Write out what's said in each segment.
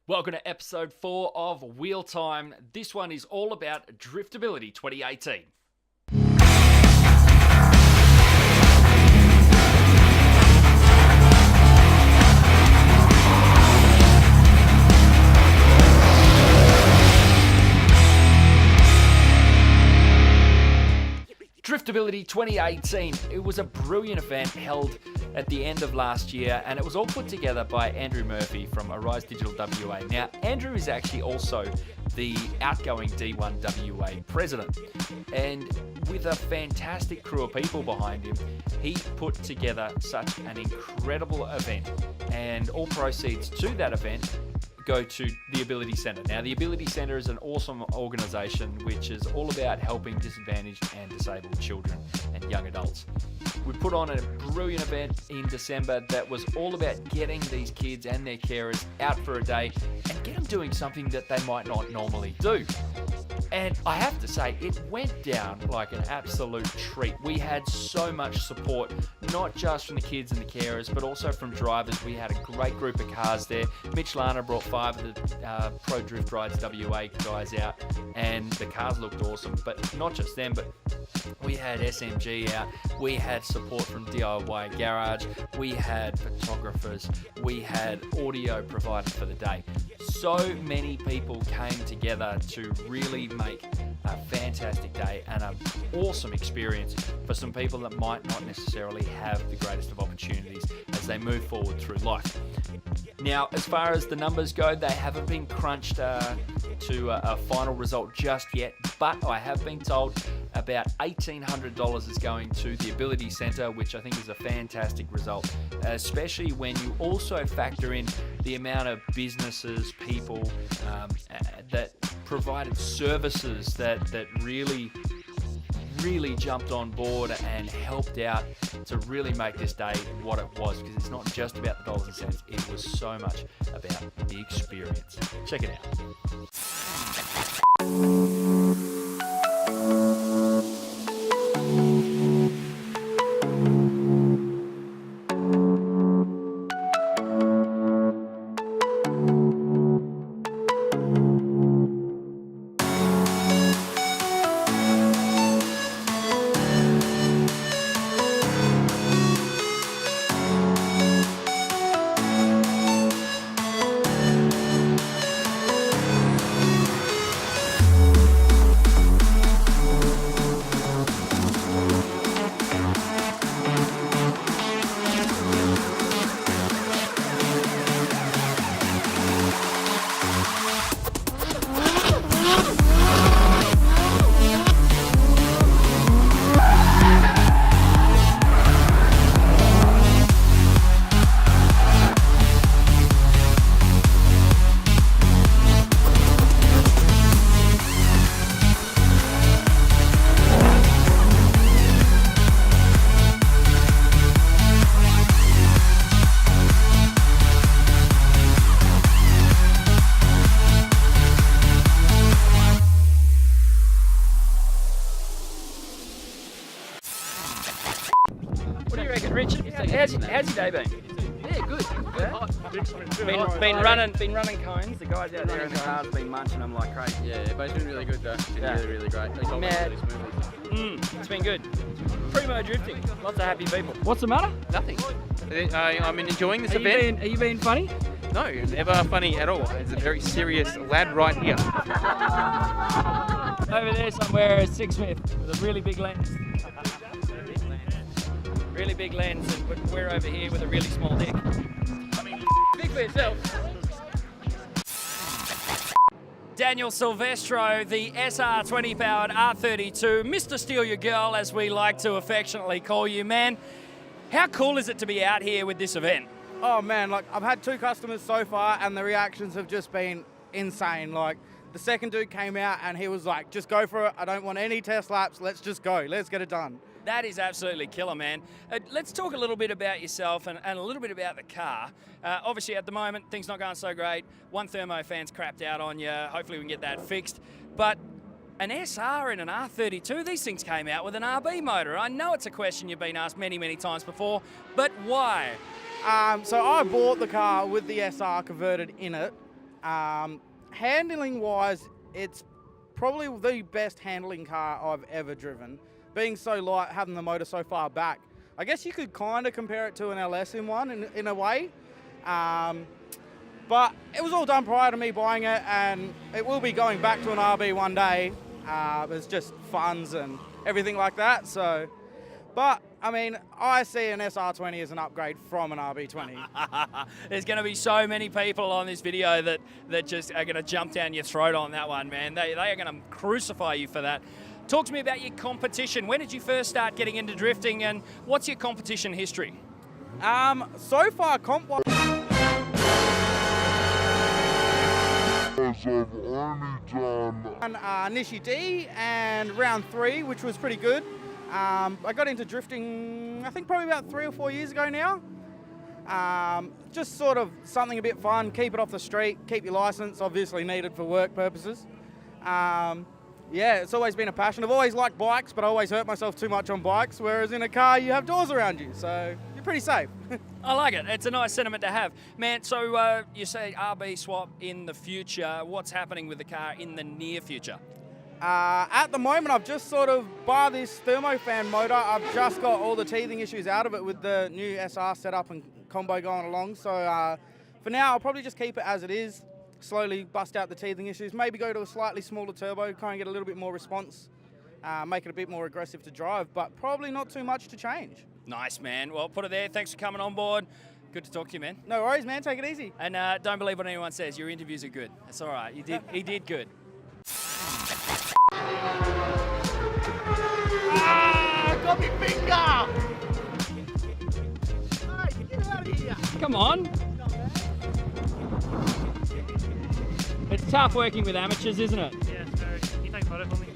Welcome to episode 4 of Wheel Time. This one is all about DriftAbility 2018. DriftAbility 2018, it was a brilliant event held at the end of last year, and it was all put together by Andrew Murphy from Arise Digital WA. Now, Andrew is actually also the outgoing D1 WA president, and with a fantastic crew of people behind him, he put together such an incredible event, and all proceeds to that event go to the Ability Centre. Now, the Ability Centre is an awesome organisation which is all about helping disadvantaged and disabled children and young adults. We put on a brilliant event in December that was all about getting these kids and their carers out for a day and get them doing something that they might not normally do. And I have to say, it went down like an absolute treat. We had so much support, not just from the kids and the carers, but also from drivers. We had a great group of cars there. Mitch Lana brought 5 of the Pro Drift Rides WA guys out, and the cars looked awesome. But not just them, but we had SMG out. We had support from DIY Garage. We had photographers. We had audio provided for the day. So many people came together to really make a fantastic day and an awesome experience for some people that might not necessarily have the greatest of opportunities as they move forward through life. Now, as far as the numbers go, they haven't been crunched to a final result just yet, but I have been told about $1,800 is going to the Ability Centre, which I think is a fantastic result, especially when you also factor in the amount of businesses, people that provided services that really jumped on board and helped out to really make this day what it was, because it's not just about the dollars and cents, it was so much about the experience. Check it out. What do you reckon, Richard? How's your day been? Yeah, good. Yeah? Been running cones. The guys out there in the cars have been munching them like crazy. Yeah, but it's been really good though. It's been really great. Mad. It's been good. Primo drifting. Lots of happy people. What's the matter? Nothing. I'm enjoying this event. Are you being funny? No, never funny at all. It's a very serious lad right here. Over there somewhere is Six Smith with a really big lens. Really big lens, and we're over here with a really small dick. Big for yourself. Daniel Silvestro, the SR20 powered R32, Mr. Steal Your Girl, as we like to affectionately call you, man. How cool is it to be out here with this event? Oh man, like I've had 2 customers so far and the reactions have just been insane. Like the second dude came out and he was like, just go for it. I don't want any test laps. Let's just go. Let's get it done. That is absolutely killer, man. Let's talk a little bit about yourself and a little bit about the car. Obviously, at the moment, things not going so great. One Thermo fan's crapped out on you. Hopefully, we can get that fixed. But an SR and an R32, these things came out with an RB motor. I know it's a question you've been asked many, many times before, but why? So I bought the car with the SR converted in it. Handling wise, it's probably the best handling car I've ever driven. Being so light, having the motor so far back. I guess you could kind of compare it to an LS in a way. But it was all done prior to me buying it, and it will be going back to an RB one day. It's just funds and everything like that. So, but I mean, I see an SR20 as an upgrade from an RB20. There's going to be so many people on this video that just are going to jump down your throat on that one, man. They are going to crucify you for that. Talk to me about your competition. When did you first start getting into drifting, and what's your competition history? So far, comp-wise, I've only done Nishi D and round 3, which was pretty good. I got into drifting, I think probably about 3 or 4 years ago now. Just sort of something a bit fun, keep it off the street, keep your license, obviously needed for work purposes. Yeah, it's always been a passion. I've always liked bikes, but I always hurt myself too much on bikes, whereas in a car you have doors around you, so you're pretty safe. I like it. It's a nice sentiment to have. Man, so you say RB swap in the future. What's happening with the car in the near future? At the moment, I've just sort of, bar this thermofan motor, I've just got all the teething issues out of it with the new SR setup and combo going along. So for now, I'll probably just keep it as it is, slowly bust out the teething issues, maybe go to a slightly smaller turbo, kind of get a little bit more response, make it a bit more aggressive to drive, but probably not too much to change. Nice, man. Well, put it there. Thanks for coming on board. Good to talk to you, man. No worries, man. Take it easy. And don't believe what anyone says. Your interviews are good. That's all right. He did good. Got me finger! Hey, get out of here! Come on. It's tough working with amateurs, isn't it? Yeah, it's very. Can you take a photo for me?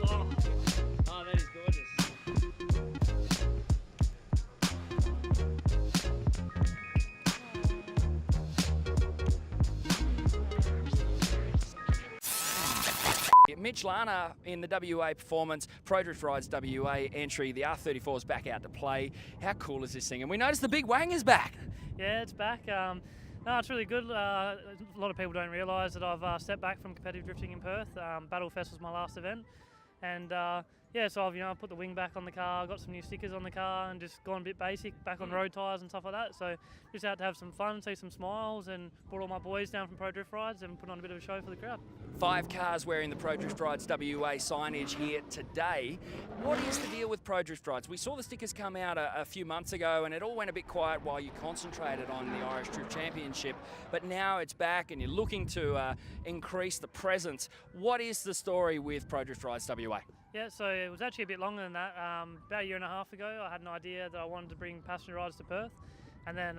Oh, that is gorgeous. Mitch Lana in the WA Performance Pro Drift Rides WA entry. The R34 is back out to play. How cool is this thing? And we noticed the big wang is back. Yeah, it's back. No, it's really good. A lot of people don't realise that I've stepped back from competitive drifting in Perth. Battlefest was my last event, and yeah, so I've put the wing back on the car, got some new stickers on the car, and just gone a bit basic, back on road tyres and stuff like that. So just out to have some fun, see some smiles, and brought all my boys down from Pro Drift Rides and put on a bit of a show for the crowd. 5 cars wearing the Pro Drift Rides WA signage here today. What is the deal with Pro Drift Rides? We saw the stickers come out a few months ago, and it all went a bit quiet while you concentrated on the Irish Drift Championship, but now it's back and you're looking to increase the presence. What is the story with Pro Drift Rides WA? Yeah, so it was actually a bit longer than that. About a year and a half ago, I had an idea that I wanted to bring passenger rides to Perth, and then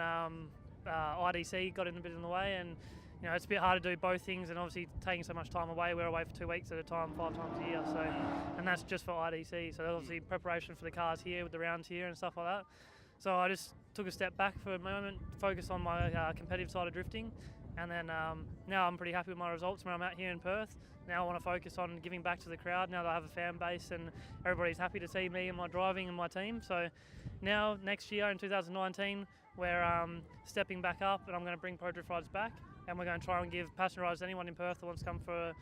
IDC got in a bit in the way, and it's a bit hard to do both things, and obviously taking so much time away. We're away for 2 weeks at a time, 5 times a year, so, and that's just for IDC. So obviously preparation for the cars here with the rounds here and stuff like that. So I just took a step back for a moment, focused on my competitive side of drifting, and then now I'm pretty happy with my results where I'm at here in Perth. Now I want to focus on giving back to the crowd now that I have a fan base and everybody's happy to see me and my driving and my team. So now next year in 2019 we're stepping back up, and I'm going to bring Pro Drift Rides back, and we're going to try and give passenger rides to anyone in Perth that wants to come for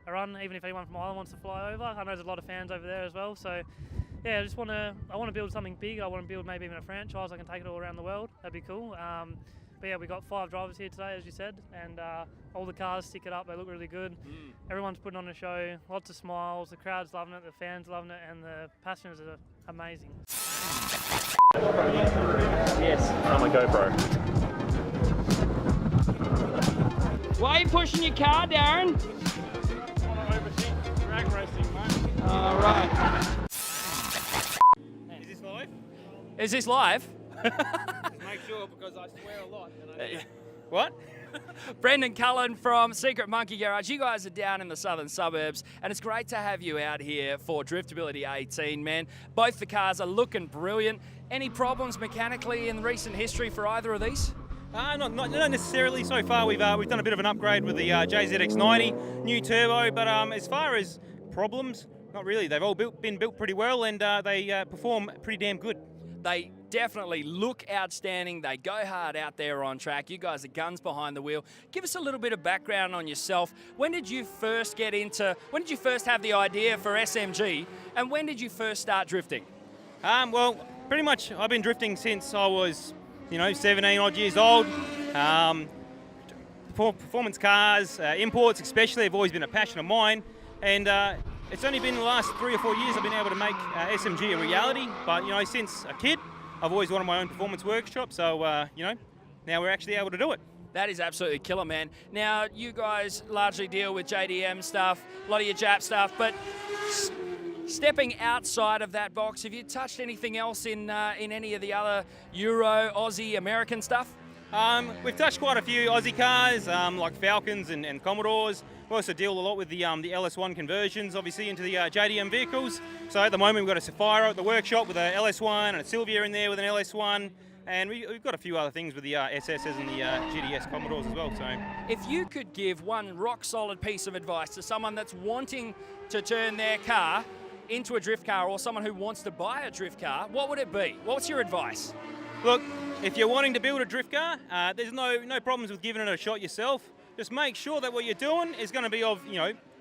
a run, even if anyone from Ireland wants to fly over. I know there's a lot of fans over there as well. So yeah, I want to build something big. I want to build maybe even a franchise. I can take it all around the world. That'd be cool. But yeah, we got 5 drivers here today, as you said, and all the cars stick it up. They look really good. Everyone's putting on a show, lots of smiles. The crowd's loving it, the fans loving it, and the passengers are amazing. Yes. I'm a GoPro. Why are you pushing your car, Darren? I want to overthink drag racing, mate. All right. Is this live? Is this live? Make sure, because I swear a lot. What? Brendan Cullen from Secret Monkey Garage. You guys are down in the southern suburbs, and it's great to have you out here for DriftAbility 18, man. Both the cars are looking brilliant. Any problems mechanically in recent history for either of these? Not necessarily. So far, we've done a bit of an upgrade with the JZX90 new turbo, but as far as problems, not really. They've all been built pretty well, and they perform pretty damn good. They definitely look outstanding. They go hard out there on track. You guys are guns behind the wheel. Give us a little bit of background on yourself. When did you first have the idea for SMG, and when did you first start drifting? Well, pretty much I've been drifting since I was, 17 odd years old. Performance cars, imports especially, have always been a passion of mine. And it's only been the last 3 or 4 years I've been able to make SMG a reality. But, since a kid, I've always wanted my own performance workshop. So, now we're actually able to do it. That is absolutely killer, man. Now, you guys largely deal with JDM stuff, a lot of your Jap stuff, but stepping outside of that box, have you touched anything else in any of the other Euro, Aussie, American stuff? We've touched quite a few Aussie cars, like Falcons and Commodores. We also deal a lot with the LS1 conversions, obviously, into the JDM vehicles. So at the moment, we've got a Sapphire at the workshop with a LS1 and a Sylvia in there with an LS1. And we've got a few other things with the SSs and the GDS Commodores as well. So, if you could give one rock-solid piece of advice to someone that's wanting to turn their car into a drift car, or someone who wants to buy a drift car, what would it be? What's your advice? Look, if you're wanting to build a drift car, there's no problems with giving it a shot yourself. Just make sure that what you're doing is going to be of,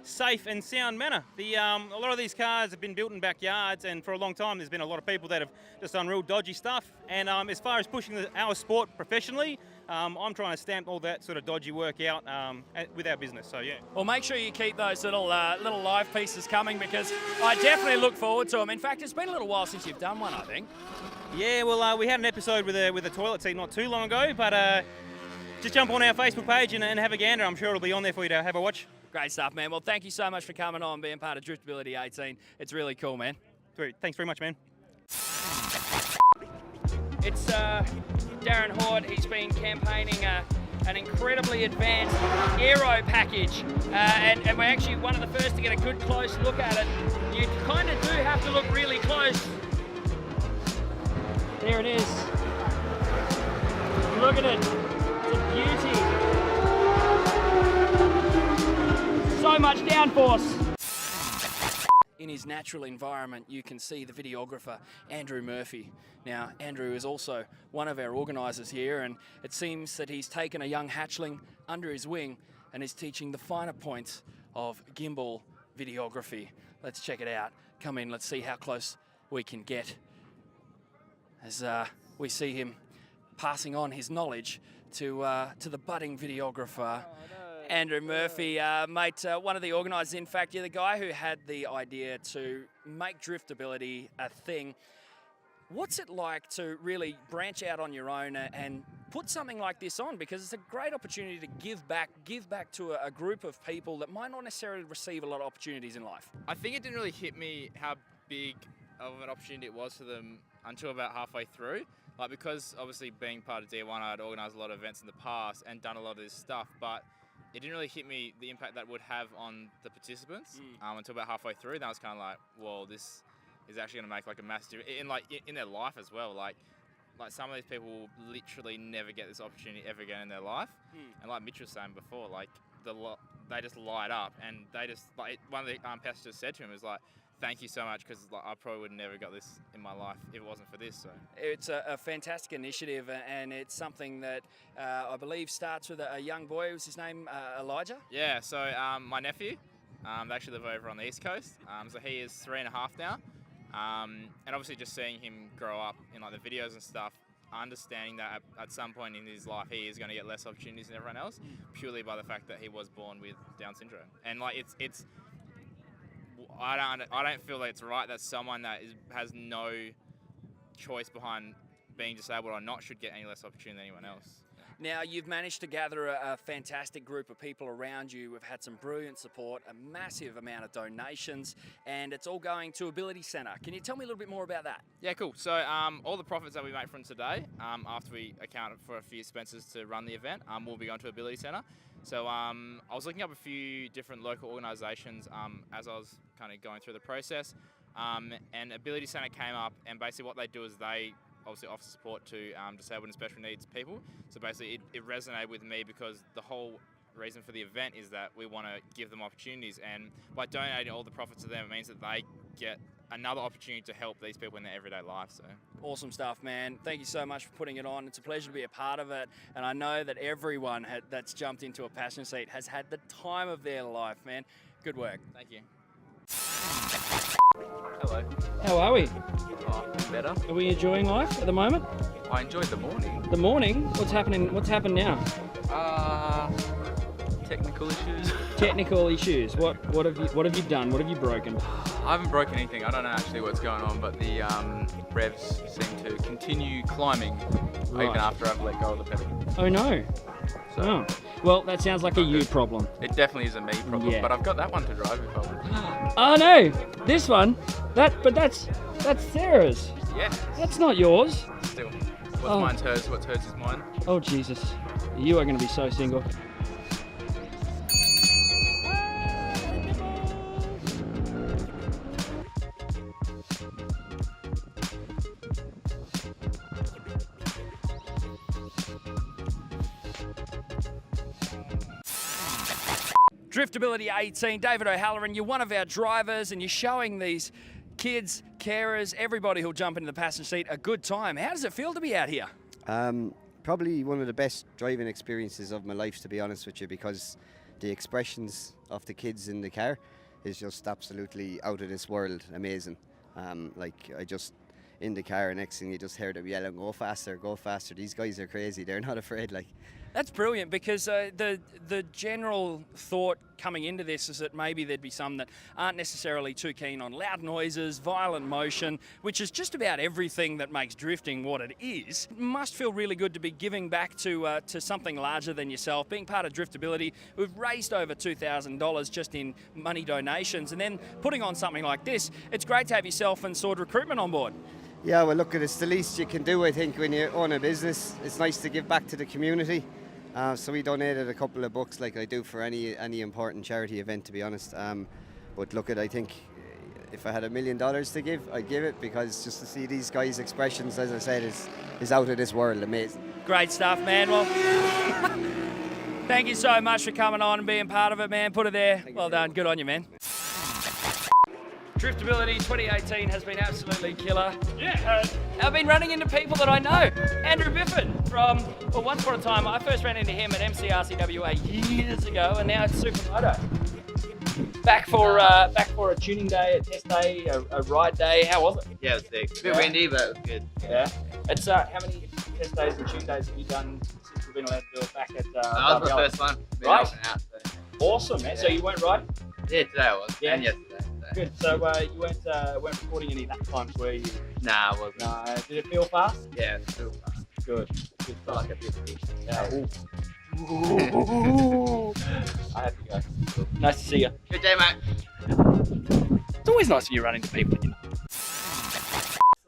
safe and sound manner. A lot of these cars have been built in backyards, and for a long time there's been a lot of people that have just done real dodgy stuff. And as far as pushing our sport professionally, I'm trying to stamp all that sort of dodgy work out with our business. So yeah. Well, make sure you keep those little live pieces coming, because I definitely look forward to them. In fact, it's been a little while since you've done one, I think. Yeah, well, we had an episode with a toilet seat not too long ago, but just jump on our Facebook page and have a gander. I'm sure it'll be on there for you to have a watch. Great stuff, man. Well, thank you so much for coming on, being part of DriftAbility 18. It's really cool, man. Great. Thanks very much, man. It's Darren Horde. He's been campaigning an incredibly advanced aero package, and we're actually one of the first to get a good close look at it. You kind of do have to look really close. There it is. Look at it. It's a beauty. So much downforce. In his natural environment, you can see the videographer, Andrew Murphy. Now, Andrew is also one of our organisers here, and it seems that he's taken a young hatchling under his wing and is teaching the finer points of gimbal videography. Let's check it out. Come in, let's see how close we can get as we see him passing on his knowledge to the budding videographer, Andrew Murphy. Mate, one of the organisers. In fact, you're the guy who had the idea to make DriftAbility a thing. What's it like to really branch out on your own and put something like this on? Because it's a great opportunity to give back to a group of people that might not necessarily receive a lot of opportunities in life. I think it didn't really hit me how big of an opportunity it was for them until about halfway through. Like, because obviously being part of D1, I'd organised a lot of events in the past and done a lot of this stuff, but it didn't really hit me the impact that would have on the participants until about halfway through. Then I was kind of like, well, this is actually going to make like a massive in their life as well. Like some of these people will literally never get this opportunity ever again in their life. And like Mitch was saying before, like they just light up, and they just one of the pastors said to him was like, thank you so much, because I probably would have never got this in my life if it wasn't for this. So it's a fantastic initiative, and it's something that I believe starts with a young boy. Was his name Elijah? Yeah. So my nephew, they actually live over on the East Coast. So he is 3.5 now, and obviously just seeing him grow up in like the videos and stuff, understanding that at some point in his life he is going to get less opportunities than everyone else, purely by the fact that he was born with Down syndrome, and like it's. I don't feel like it's right that someone that has no choice behind being disabled or not should get any less opportunity than anyone else. Now, you've managed to gather a fantastic group of people around you. We've had some brilliant support, a massive amount of donations, and it's all going to Ability Centre. Can you tell me a little bit more about that? Yeah, cool. So all the profits that we make from today, after we account for a few expenses to run the event, will be going to Ability Centre. So I was looking up a few different local organisations as I was kind of going through the process, and Ability Centre came up, and basically what they do is they obviously offer support to disabled and special needs people. So basically it resonated with me, because the whole reason for the event is that we want to give them opportunities, and by donating all the profits to them, it means that they get another opportunity to help these people in their everyday life. So Awesome stuff, man. Thank you so much for putting it on. It's a pleasure to be a part of it. And I know that everyone that's jumped into a passenger seat has had the time of their life, man. Good work. thank you. Hello. How are we? Oh, better. Are we enjoying life at the moment? I enjoyed the morning. The morning? What's happening? What's happened now? Technical issues. Technical issues. What have you done? What have you broken? I haven't broken anything. I don't know actually what's going on, but the revs seem to continue climbing Right. even after I've let go of the pedal. Oh no. So Oh. Well, that sounds like a you problem. it definitely is a me problem, Yeah. but I've got that one to drive if I want. Oh no, this one. That's Sarah's. Yeah, That's not yours. still. What's Oh. mine's hers, what's hers is mine. Oh Jesus, you are going to be so single. DriftAbility 18, David O'Halloran, you're one of our drivers and you're showing these kids, carers, everybody who'll jump into the passenger seat a good time. How does it feel to be out here? Probably one of the best driving experiences of my life, to be honest with you, because the expressions of the kids in the car is just absolutely out of this world amazing. Like, I just, in the car, next thing you just hear them yelling, go faster, go faster. These guys are crazy. They're not afraid, like. That's brilliant because the general thought coming into this is that maybe there'd be some that aren't necessarily too keen on loud noises, violent motion, which is just about everything that makes drifting what it is. It must feel really good to be giving back to something larger than yourself, being part of DriftAbility. We've raised over $2,000 just in money donations, and then putting on something like this. It's great to have yourself and Sword Recruitment on board. Yeah, well, look, it's the least you can do, I think, when you own a business. It's nice to give back to the community. So we donated a couple of bucks like I do for any important charity event, to be honest. But look, I think if I had $1 million to give, I'd give it, because just to see these guys' expressions, as I said, is out of this world. Amazing. Great stuff, man. Well, thank you so much for coming on and being part of it, man. Put it there. Well done. Good on you, man. DriftAbility 2018 has been absolutely killer. Yeah. I've been running into people that I know. Andrew Biffin from, well, once upon a time, I first ran into him at MCRCWA years ago, and now it's Supermoto. Back for a tuning day, a test day, a ride day. How was it? Yeah, it was sick. A bit windy, but it was good. Yeah. It's how many test days and tune days have you done since we've been allowed to do it back at That was my first one. Been Right. helping out, so. Awesome, man. So you weren't riding? Yeah, today I was. Yeah. And yesterday. So. Good. So you weren't recording any lap times, were you? Nah, I wasn't. No. Did it feel fast? Yeah, it was still fast. Good. Good Felt stuff. like a 50. Yeah. Ooh. I have to go. Nice to see you. Good day, mate. It's always nice when you run into people, you know.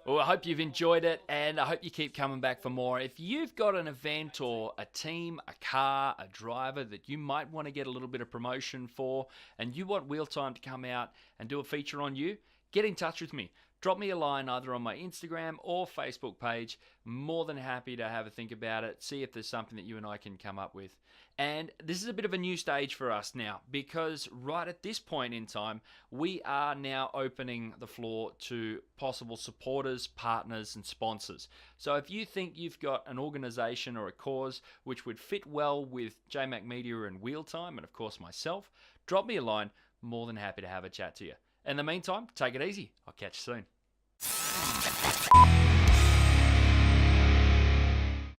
Well, I hope you've enjoyed it, and I hope you keep coming back for more. If you've got an event or a team, a car, a driver that you might want to get a little bit of promotion for, and you want Wheel Time to come out and do a feature on you, get in touch with me. Drop me a line either on my Instagram or Facebook page. More than happy to have a think about it, see if there's something that you and I can come up with. And this is a bit of a new stage for us now, because right at this point in time, we are now opening the floor to possible supporters, partners, and sponsors. So if you think you've got an organization or a cause which would fit well with JMac Media and Wheel Time, and of course myself, drop me a line. More than happy to have a chat to you. In the meantime, take it easy. I'll catch you soon.